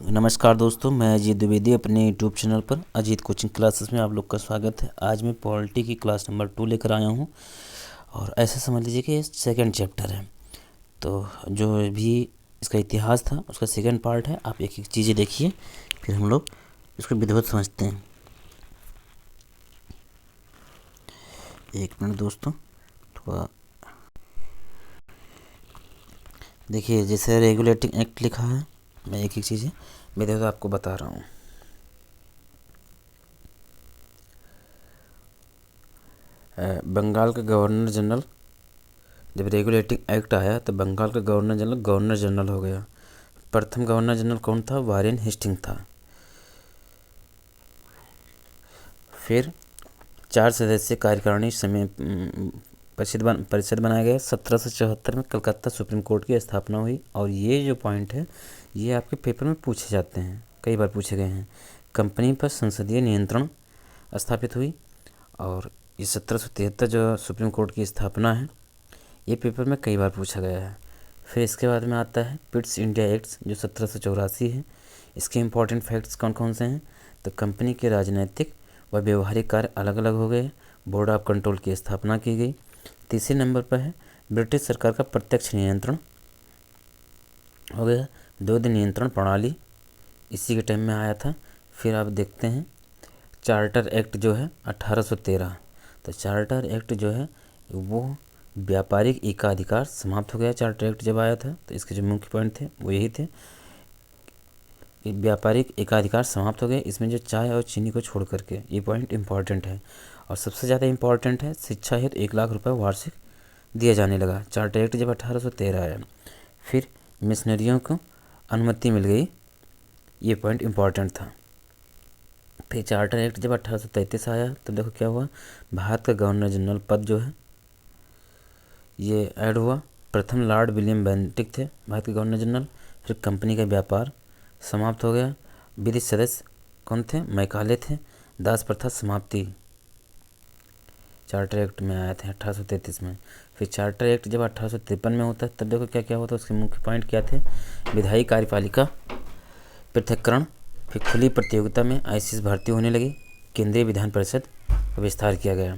नमस्कार दोस्तों, मैं अजीत द्विवेदी अपने यूट्यूब चैनल पर अजीत कोचिंग क्लासेस में आप लोग का स्वागत है। आज मैं पॉलिटी की क्लास नंबर 2 लेकर आया हूं और ऐसे समझ लीजिए कि ये सेकंड चैप्टर है। तो जो भी इसका इतिहास था उसका सेकंड पार्ट है। आप एक एक चीज़ें देखिए, फिर हम लोग इसको विधिवत समझते हैं। एक मिनट दोस्तों, थोड़ा देखिए, जैसे रेगुलेटिंग एक्ट लिखा है, मैं एक एक चीज़ें विधिवत आपको बता रहा हूँ। बंगाल का गवर्नर जनरल, जब रेगुलेटिंग एक्ट आया तो बंगाल का गवर्नर जनरल हो गया। प्रथम गवर्नर जनरल कौन था? वारेन हेस्टिंग था। फिर 4 सदस्यीय कार्यकारिणी समय परिषद बनाया गया। 1774 में कलकत्ता सुप्रीम कोर्ट की स्थापना हुई। और ये जो पॉइंट है ये आपके पेपर में पूछे जाते हैं, कई बार पूछे गए हैं। कंपनी पर संसदीय नियंत्रण स्थापित हुई। और ये 1773 जो सुप्रीम कोर्ट की स्थापना है, ये पेपर में कई बार पूछा गया है। फिर इसके बाद में आता है पिट्स इंडिया एक्ट्स जो 1784 है। इसके इम्पॉर्टेंट फैक्ट्स कौन कौन से हैं? तो कंपनी के राजनीतिक व व्यवहारिक कार्य अलग अलग हो गए। बोर्ड ऑफ कंट्रोल की स्थापना की गई। तीसरे नंबर पर है ब्रिटिश सरकार का प्रत्यक्ष नियंत्रण हो गया। द्वैध नियंत्रण प्रणाली इसी के टाइम में आया था। फिर आप देखते हैं चार्टर एक्ट जो है 1813। तो चार्टर एक्ट जो है वो व्यापारिक एकाधिकार समाप्त हो गया। चार्टर एक्ट जब आया था तो इसके जो मुख्य पॉइंट थे वो यही थे, व्यापारिक एकाधिकार समाप्त हो गए। इसमें जो चाय और चीनी को छोड़ करके, ये पॉइंट इंपॉर्टेंट है। और सबसे ज़्यादा इंपॉर्टेंट है, शिक्षा हेतु 1 लाख रुपये वार्षिक दिया जाने लगा। चार्टर एक्ट जब 1813 आया। फिर मिशनरियों को अनुमति मिल गई, ये पॉइंट इंपॉर्टेंट था। फिर चार्टर एक्ट जब 1833 आया तो देखो क्या हुआ, भारत का गवर्नर जनरल पद जो है ये ऐड हुआ। प्रथम लॉर्ड विलियम बेंटिक थे भारत के गवर्नर जनरल। फिर कंपनी का व्यापार समाप्त हो गया। विधि सदस्य कौन थे? मैकाले थे। दास प्रथा समाप्ति चार्टर एक्ट में आया था 1833 में। फिर चार्टर एक्ट जब 1853 में होता है तब देखो क्या क्या होता है, उसके मुख्य पॉइंट क्या थे? विधायी कार्यपालिका पृथक्करण। फिर खुली प्रतियोगिता में आईसीएस भर्ती होने लगी। केंद्रीय विधान परिषद का विस्तार किया गया।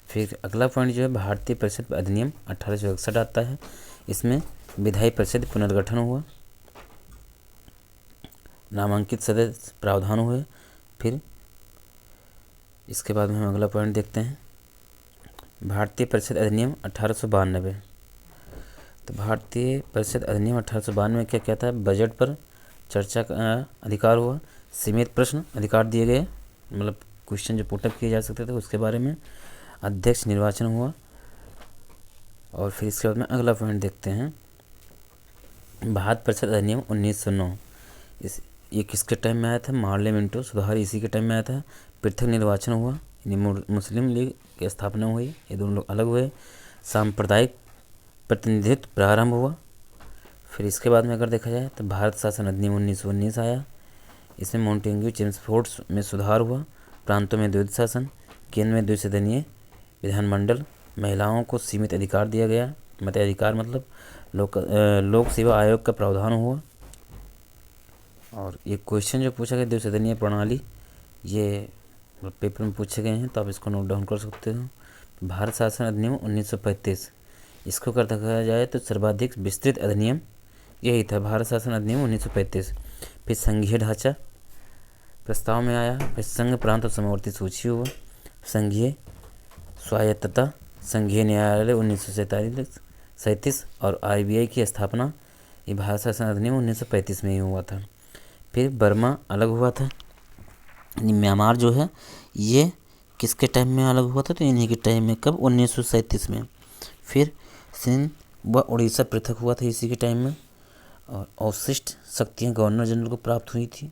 फिर अगला पॉइंट जो है भारतीय परिषद अधिनियम 1861 आता है। इसमें विधायी परिषद पुनर्गठन हुआ, नामांकित सदस्य प्रावधान हुए। फिर इसके बाद में हम अगला पॉइंट देखते हैं, भारतीय परिषद अधिनियम 1892। तो भारतीय परिषद अधिनियम 1892 में क्या क्या था? बजट पर चर्चा का अधिकार हुआ। सीमित प्रश्न अधिकार दिए गए, मतलब क्वेश्चन जो पुटअप किए जा सकते थे उसके बारे में। अध्यक्ष निर्वाचन हुआ। और फिर इसके बाद में अगला पॉइंट देखते हैं, भारत परिषद अधिनियम 1909। ये किसके टाइम में आया था? मार्ले मिंटो सुधार इसी के टाइम में आया था। पृथक निर्वाचन हुआ, मुस्लिम लीग की स्थापना हुई, ये दोनों लोग अलग हुए। सांप्रदायिक प्रतिनिधित्व प्रारंभ हुआ। फिर इसके बाद में अगर देखा जाए तो भारत शासन अधिनियम 1919 आया। इसमें मॉन्टेग्यू चेम्सफोर्ड में सुधार हुआ। प्रांतों में द्वैध शासन, केंद्र में द्विसदनीय विधानमंडल, महिलाओं को सीमित अधिकार दिया गया। मताधिकार मतलब लोक सेवा आयोग का प्रावधान हुआ। और ये क्वेश्चन जो पूछा गया द्विसदनीय प्रणाली, ये पेपर में पूछे गए हैं तो आप इसको नोट डाउन कर सकते हो। भारत शासन अधिनियम 1935, इसको कर देखा जाए तो सर्वाधिक विस्तृत अधिनियम यही था, भारत शासन अधिनियम 1935। फिर संघीय ढांचा प्रस्ताव में आया। फिर संघ प्रांत और समवर्ती सूची हुआ। संघीय स्वायत्तता, संघीय न्यायालय 1937 और आरबीआई की स्थापना, ये भारत शासन अधिनियम 1935 में ही हुआ था। फिर बर्मा अलग हुआ था। म्यांमार जो है ये किसके टाइम में अलग हुआ था? तो इन्हीं के टाइम में। कब? 1937 में। फिर सिंध व उड़ीसा पृथक हुआ था इसी के टाइम में। और अवशिष्ट शक्तियाँ गवर्नर जनरल को प्राप्त हुई थी।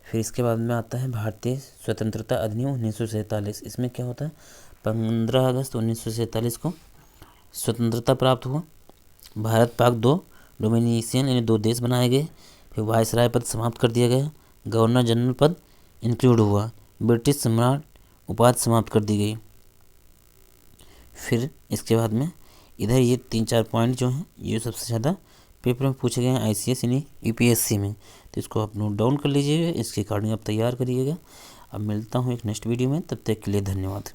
फिर इसके बाद में आता है भारतीय स्वतंत्रता अधिनियम 1947। इसमें क्या होता है? 15 अगस्त 1947 को स्वतंत्रता प्राप्त हुआ। भारत पाक 2 डोमिनिशियन यानी 2 देश बनाए गए। फिर वायसराय पद समाप्त कर दिया गया। गवर्नर जनरल पद इंक्लूड हुआ। ब्रिटिश सम्राट उपाधि समाप्त कर दी गई। फिर इसके बाद में इधर ये 3-4 पॉइंट जो हैं ये सबसे ज़्यादा पेपर में पूछे गए हैं आईसीएस यानी यूपीएससी में। तो इसको आप नोट डाउन कर लीजिएगा, इसके अकॉर्डिंग आप तैयार करिएगा। अब मिलता हूँ एक नेक्स्ट वीडियो में, तब तक के लिए धन्यवाद।